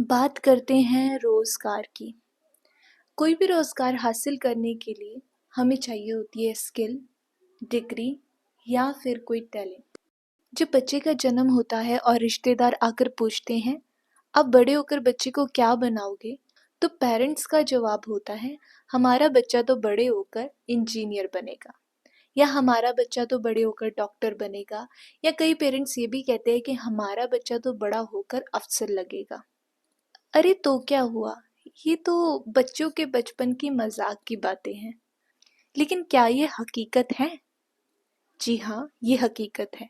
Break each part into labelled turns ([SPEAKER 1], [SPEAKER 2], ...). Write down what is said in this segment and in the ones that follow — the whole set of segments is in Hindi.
[SPEAKER 1] बात करते हैं रोजगार की। कोई भी रोजगार हासिल करने के लिए हमें चाहिए होती है स्किल, डिग्री या फिर कोई टैलेंट। जब बच्चे का जन्म होता है और रिश्तेदार आकर पूछते हैं, अब बड़े होकर बच्चे को क्या बनाओगे? तो पेरेंट्स का जवाब होता है, हमारा बच्चा तो बड़े होकर इंजीनियर बनेगा, या हमारा बच्चा तो बड़े होकर डॉक्टर बनेगा, या कई पेरेंट्स ये भी कहते हैं कि हमारा बच्चा तो बड़ा होकर अफसर लगेगा। अरे तो क्या हुआ? ये तो बच्चों के बचपन की मजाक की बातें हैं। लेकिन क्या ये हकीकत है? जी हाँ, ये हकीकत है।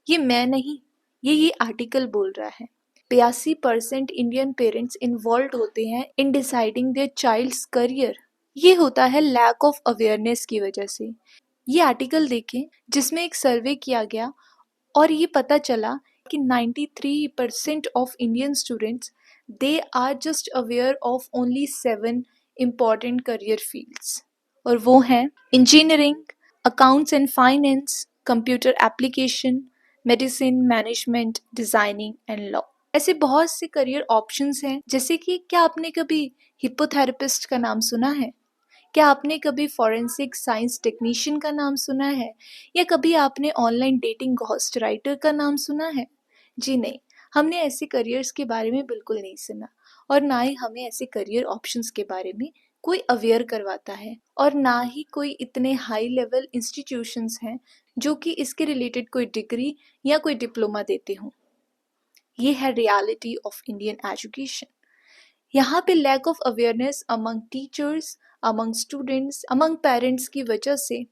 [SPEAKER 1] ये मैं नहीं, ये आर्टिकल बोल रहा है। 82% इंडियन पेरेंट्स इन्वॉल्व होते हैं in deciding their child's career. ये होता है लैक ऑफ अवेयरनेस की वजह से। ये आर्टिकल देखें जिसमें एक सर्वे किया गया और ये पता चला कि 93% of Indian students they are just aware of only 7 important career fields, और वो हैं engineering, accounts and finance, computer application, medicine, management, designing and law. ऐसे बहुत से करियर ऑप्शंस हैं, जैसे कि क्या आपने कभी हिप्नोथेरेपिस्ट का नाम सुना है? क्या आपने कभी फॉरेंसिक साइंस टेक्नीशियन का नाम सुना है? या कभी आपने ऑनलाइन डेटिंग घोस्ट राइटर का नाम सुना है? जी नहीं, हमने ऐसे करियर्स के बारे में बिल्कुल नहीं सुना, और ना ही हमें ऐसे करियर ऑप्शंस के बारे में कोई अवेयर करवाता है, और ना ही कोई इतने हाई लेवल इंस्टीट्यूशंस हैं जो कि इसके रिलेटेड कोई डिग्री या कोई डिप्लोमा देते हों। ये है रियलिटी ऑफ इंडियन एजुकेशन। यहाँ पे lack of awareness among teachers, among students, among parents की वजह से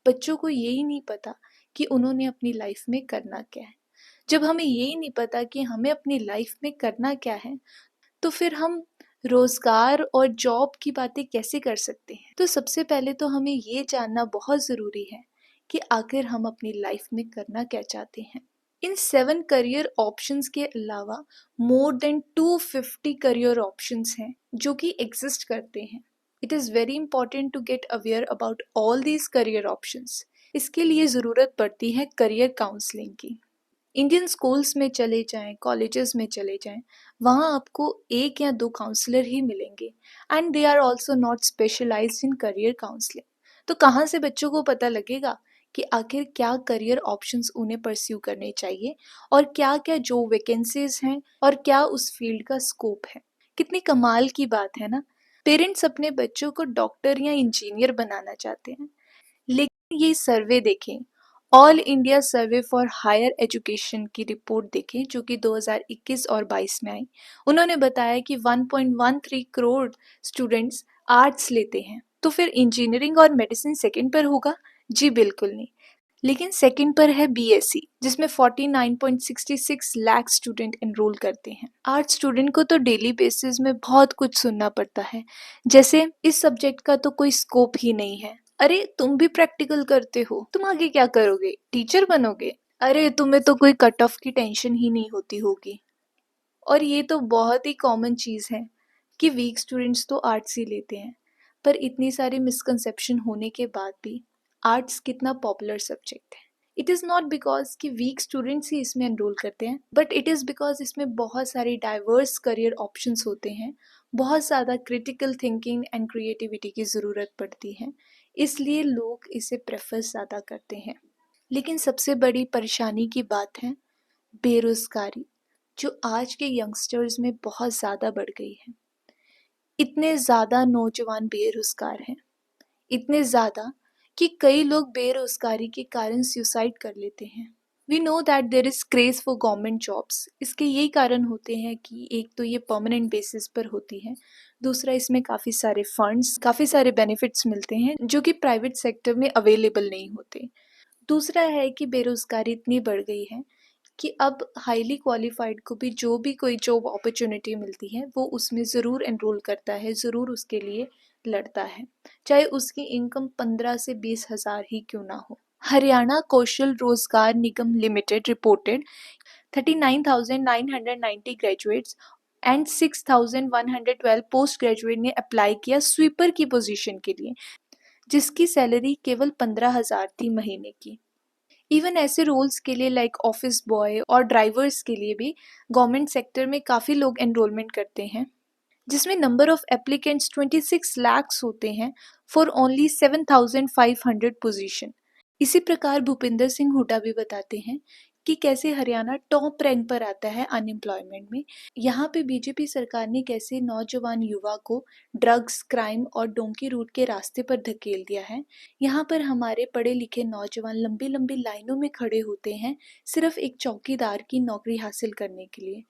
[SPEAKER 1] बच्चों को यही नहीं पता कि उन्होंने अपनी लाइफ में करना क्या है। जब हमें यही नहीं पता कि हमें अपनी लाइफ में करना क्या है, तो फिर हम रोजगार और जॉब की बातें कैसे कर सकते हैं? तो सबसे पहले तो हमें ये जानना बहुत ज़रूरी है कि आखिर हम अपनी लाइफ में करना क्या चाहते हैं। इन 7 करियर ऑप्शंस के अलावा मोर देन 250 करियर ऑप्शंस हैं जो कि एग्जिस्ट करते हैं। It is very important to get aware about all these career options. इसके लिए ज़रूरत पड़ती है करियर काउंसलिंग की। इंडियन स्कूल्स में चले जाएं, कॉलेजेस में चले जाएं, वहाँ आपको 1 या 2 काउंसलर ही मिलेंगे, and they are also not specialised in career counselling. तो कहाँ से बच्चों को पता लगेगा कि आखिर क्या करियर ऑप्शंस उन्हें परस्यू करने चाहिए, और क्या क्या जो वैकेंसीज हैं, और क्या उस फील्ड का स्कोप है। कितनी कमाल की बात है ना। पेरेंट्स अपने बच्चों को डॉक्टर या इंजीनियर बनाना चाहते हैं, लेकिन ये सर्वे देखें, all India survey for higher education की रिपोर्ट देखें जो कि 2021 और 22 में आई। उन्होंने बताया कि 1.13 करोड़ स्टूडेंट्स आर्ट्स लेते हैं। तो फिर इंजीनियरिंग और मेडिसिन सेकंड पर होगा? जी बिल्कुल नहीं। लेकिन सेकंड पर है बीएससी, जिसमें 49.66 लाख स्टूडेंट एनरोल करते हैं। आर्ट स्टूडेंट को तो डेली बेसिस में बहुत कुछ सुनना पड़ता है, जैसे इस सब्जेक्ट का तो कोई स्कोप ही नहीं है। अरे तुम भी प्रैक्टिकल करते हो, तुम आगे क्या करोगे? टीचर बनोगे? अरे तुम्हें तो कोई कट ऑफ की टेंशन ही नहीं होती होगी। और ये तो बहुत ही कॉमन चीज़ है कि वीक स्टूडेंट्स तो आर्ट्स ही लेते हैं। पर इतनी सारी मिसकंसेप्शन होने के बाद भी आर्ट्स कितना पॉपुलर सब्जेक्ट है। इट इज़ नॉट बिकॉज कि वीक स्टूडेंट्स ही इसमें एनरोल करते हैं, बट इट इज़ बिकॉज इसमें बहुत सारी डाइवर्स करियर ऑप्शंस होते हैं, बहुत ज़्यादा क्रिटिकल थिंकिंग एंड क्रिएटिविटी की ज़रूरत पड़ती है, इसलिए लोग इसे प्रेफर ज़्यादा करते हैं। लेकिन सबसे बड़ी परेशानी की बात है बेरोज़गारी, जो आज के यंगस्टर्स में बहुत ज़्यादा बढ़ गई है। इतने ज़्यादा नौजवान बेरोज़गार हैं, इतने ज़्यादा कि कई लोग बेरोज़गारी के कारण सुसाइड कर लेते हैं। We know that there is craze for government jobs. इसके यही कारण होते हैं कि एक तो ये परमानेंट बेसिस पर होती है, दूसरा इसमें काफ़ी सारे फंड्स, काफ़ी सारे बेनिफिट्स मिलते हैं जो कि प्राइवेट सेक्टर में अवेलेबल नहीं होते। दूसरा है कि बेरोज़गारी इतनी बढ़ गई है कि अब हाईली क्वालिफाइड को भी कोई जॉब अपॉर्चुनिटी मिलती है, वो उसमें ज़रूर एनरोल करता है, ज़रूर उसके लिए लड़ता है, चाहे उसकी इनकम 15 से 20 हज़ार ही क्यों ना हो। Haryana Kaushal Rozgar Nigam limited reported 39,990 graduates and 6,112 post graduate ने अप्लाई किया स्वीपर की पोजीशन के लिए, जिसकी सैलरी केवल 15,000 थी महीने की। इवन ऐसे रोल्स के लिए लाइक ऑफिस बॉय और ड्राइवर्स के लिए भी गवर्नमेंट सेक्टर में काफ़ी लोग एनरोलमेंट करते हैं, जिसमें नंबर ऑफ एप्लीकेंट्स 26 लाख्स होते हैं फॉर ओनली 7,500 पोजीशन। इसी प्रकार भूपिंदर सिंह हुड्डा भी बताते हैं कि कैसे हरियाणा टॉप रैंक पर आता है अनएम्प्लॉयमेंट में। यहाँ पे बीजेपी सरकार ने कैसे नौजवान युवा को ड्रग्स, क्राइम और डोंकी रूट के रास्ते पर धकेल दिया है। यहाँ पर हमारे पढ़े लिखे नौजवान लंबी लंबी लाइनों में खड़े होते हैं सिर्फ एक चौकीदार की नौकरी हासिल करने के लिए।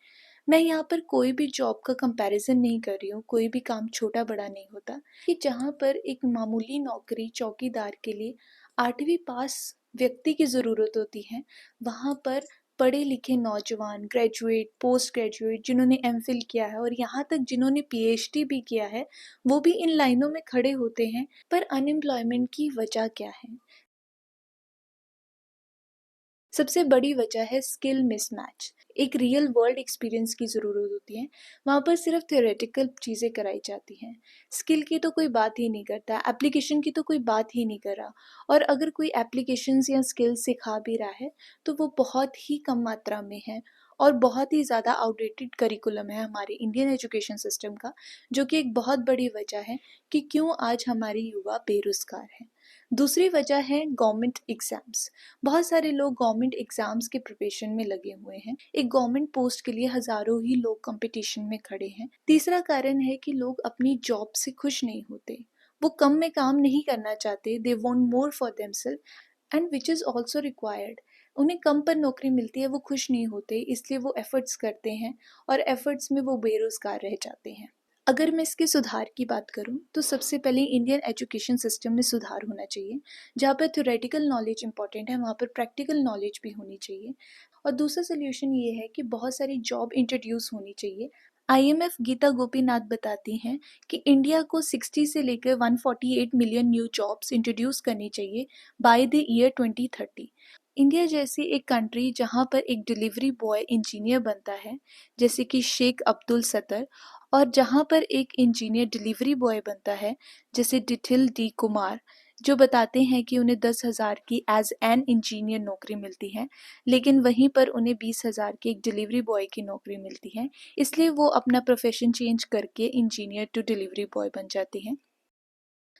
[SPEAKER 1] मैं यहाँ पर कोई भी जॉब का कंपैरिजन नहीं कर रही हूँ, कोई भी काम छोटा बड़ा नहीं होता। कि जहाँ पर एक मामूली नौकरी चौकीदार के लिए 8वीं पास व्यक्ति की ज़रूरत होती है, वहाँ पर पढ़े लिखे नौजवान, ग्रेजुएट, पोस्ट ग्रेजुएट, जिन्होंने एमफिल किया है और यहाँ तक जिन्होंने पीएचडी भी किया है, वो भी इन लाइनों में खड़े होते हैं। पर अनएम्प्लॉयमेंट की वजह क्या है? सबसे बड़ी वजह है स्किल मिसमैच। एक रियल वर्ल्ड एक्सपीरियंस की ज़रूरत होती है, वहाँ पर सिर्फ थ्योरेटिकल चीज़ें कराई जाती हैं। स्किल की तो कोई बात ही नहीं करता, एप्लीकेशन की तो कोई बात ही नहीं कर रहा। और अगर कोई एप्लीकेशंस या स्किल सिखा भी रहा है तो वो बहुत ही कम मात्रा में है और बहुत ही ज़्यादा आउटडेटेड करिकुलम है हमारे इंडियन एजुकेशन सिस्टम का, जो कि एक बहुत बड़ी वजह है कि क्यों आज हमारे युवा बेरोज़गार हैं। दूसरी वजह है गवर्नमेंट एग्ज़ाम्स। बहुत सारे लोग गवर्नमेंट एग्ज़ाम्स के प्रिपरेशन में लगे हुए हैं। एक गवर्नमेंट पोस्ट के लिए हज़ारों ही लोग कंपटीशन में खड़े हैं। तीसरा कारण है कि लोग अपनी जॉब से खुश नहीं होते। वो कम में काम नहीं करना चाहते, they want more for themselves and which is also required. उन्हें कम पर नौकरी मिलती है, वो खुश नहीं होते, इसलिए वो एफर्ट्स करते हैं और एफर्ट्स में वो बेरोज़गार रह जाते हैं। अगर मैं इसके सुधार की बात करूं तो सबसे पहले इंडियन एजुकेशन सिस्टम में सुधार होना चाहिए। जहाँ पर थ्योरेटिकल नॉलेज इंपॉर्टेंट है, वहाँ पर प्रैक्टिकल नॉलेज भी होनी चाहिए। और दूसरा सोल्यूशन ये है कि बहुत सारी जॉब इंट्रोड्यूस होनी चाहिए। आईएमएफ गीता गोपीनाथ बताती हैं कि इंडिया को 60 से लेकर 148 मिलियन न्यू जॉब्स इंट्रोड्यूस करनी चाहिए बाय द ईयर 2030। इंडिया जैसी एक कंट्री जहाँ पर एक डिलीवरी बॉय इंजीनियर बनता है, जैसे कि शेख अब्दुल सत्तर, और जहाँ पर एक इंजीनियर डिलीवरी बॉय बनता है जैसे डिठिल डी कुमार, जो बताते हैं कि उन्हें 10,000 की एज एन इंजीनियर नौकरी मिलती है, लेकिन वहीं पर उन्हें 20,000 की एक डिलीवरी बॉय की नौकरी मिलती है। इसलिए वो अपना प्रोफेशन चेंज करके इंजीनियर टू डिलीवरी बॉय बन जाते हैं।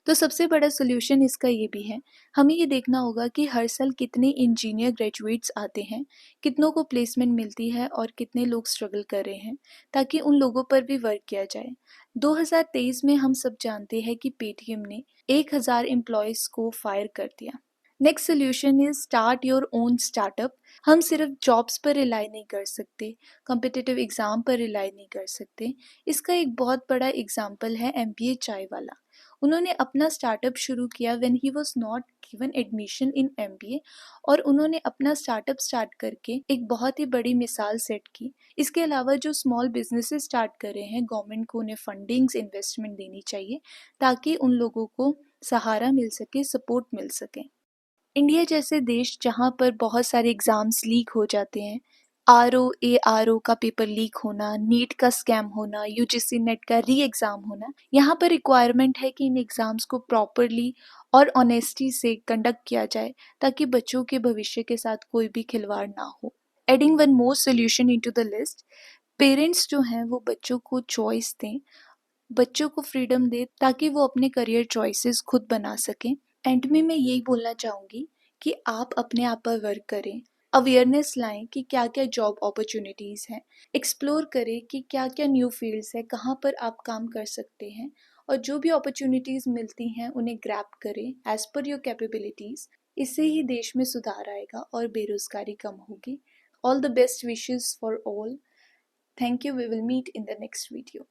[SPEAKER 1] तो सबसे बड़ा सोल्यूशन इसका ये भी है, हमें ये देखना होगा कि हर साल कितने इंजीनियर ग्रेजुएट्स आते हैं, कितनों को प्लेसमेंट मिलती है और कितने लोग स्ट्रगल कर रहे हैं, ताकि उन लोगों पर भी वर्क किया जाए। 2023 में हम सब जानते हैं कि पेटीएम ने 1,000 एम्प्लॉयज़ को फायर कर दिया। Next solution is start your own startup. हम सिर्फ जॉब्स पर रिलाई नहीं कर सकते, कॉम्पिटिटिव एग्ज़ाम पर रिलाई नहीं कर सकते। इसका एक बहुत बड़ा एग्जाम्पल है एमबीए चाय वाला। उन्होंने अपना स्टार्टअप शुरू किया when he was not given admission in MBA, और उन्होंने अपना स्टार्टअप स्टार्ट करके एक बहुत ही बड़ी मिसाल सेट की। इसके अलावा जो स्मॉल बिजनेसेस स्टार्ट कर रहे हैं, गवर्नमेंट को उन्हें फंडिंग्स, इन्वेस्टमेंट देनी चाहिए ताकि उन लोगों को सहारा मिल सके, सपोर्ट मिल सके। इंडिया जैसे देश जहाँ पर बहुत सारे एग्ज़ाम्स लीक हो जाते हैं, आरओ का पेपर लीक होना, नीट का स्कैम होना, यूजीसी नेट का री एग्ज़ाम होना, यहाँ पर रिक्वायरमेंट है कि इन एग्ज़ाम्स को प्रॉपरली और ऑनेस्टी से कंडक्ट किया जाए ताकि बच्चों के भविष्य के साथ कोई भी खिलवाड़ ना हो। Adding one more solution into the list, parents जो हैं वो बच्चों को चॉइस दें, बच्चों को फ्रीडम दे ताकि वो अपने करियर चॉइसेस खुद बना सकें। एंड में मैं यही बोलना चाहूँगी कि आप अपने आप पर वर्क करें, अवेयरनेस लाएं कि क्या क्या जॉब अपॉर्चुनिटीज़ हैं, एक्सप्लोर करें कि क्या क्या न्यू फील्ड्स हैं, कहाँ पर आप काम कर सकते हैं, और जो भी अपॉर्चुनिटीज़ मिलती हैं उन्हें ग्रैब करें एज पर योर कैपेबिलिटीज़। इससे ही देश में सुधार आएगा और बेरोजगारी कम होगी। All the best wishes for all. Thank you. We will meet in the next video.